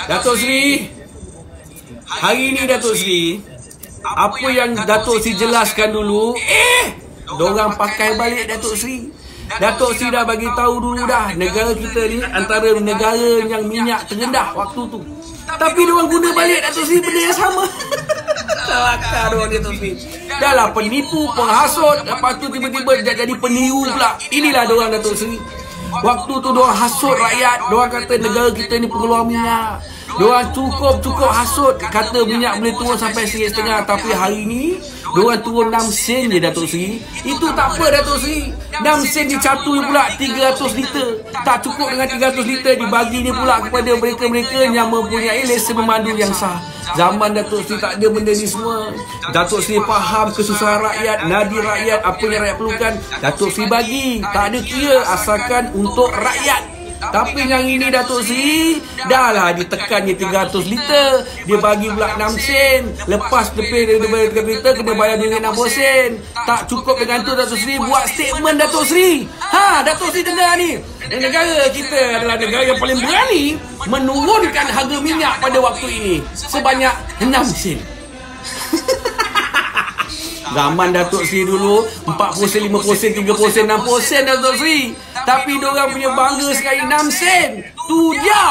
Datuk Seri, hari ni Datuk Seri, apa yang Datuk Seri jelaskan dulu, dorang pakai balik Datuk Seri. Datuk Seri dah bagi tahu dulu dah, negara kita ni antara negara yang minyak terendah waktu tu. Tapi diorang guna balik Datuk Seri benda yang sama. Kelakar diorang Datuk Seri. Dah lah penipu, penghasut, lepas tu tiba-tiba jadi peniru pula. Inilah diorang Datuk Seri. Waktu tu diorang hasut rakyat, diorang kata negara kita ni pengeluar minyak. Diorang cukup hasut, kata minyak boleh turun sampai RM1.5. Tapi hari ni diorang turun 6 sen je Datuk Seri. Itu tak apa Datuk Seri, 6 sen dicatui pula 300 liter. Tak cukup dengan 300 liter, dibagi ni pula kepada mereka-mereka yang mempunyai lesen memandu yang sah. Zaman Datuk Seri tak ada benda ni semua. Datuk Seri faham kesusahan rakyat, nadi rakyat, apa yang rakyat perlukan, Datuk Seri bagi. Tak ada kira, asalkan untuk rakyat. Tapi yang ini Datuk Seri, dah lah ditekannya 300 liter, dia bagi pula 6 sen. Lepas lebih daripada 300 liter, kena bayar dengan 60 sen. Tak cukup dengan tu Datuk Seri buat statement Datuk Seri. Datuk Seri dengar ni, negara kita adalah negara yang paling berani menurunkan harga minyak pada waktu ini sebanyak 6 sen. Zaman Datuk Seri dulu 40 sen, 50 sen, 30 sen, 60 sen Datuk Seri. Tapi diorang punya bangga sekali 6 sen. Tu dia.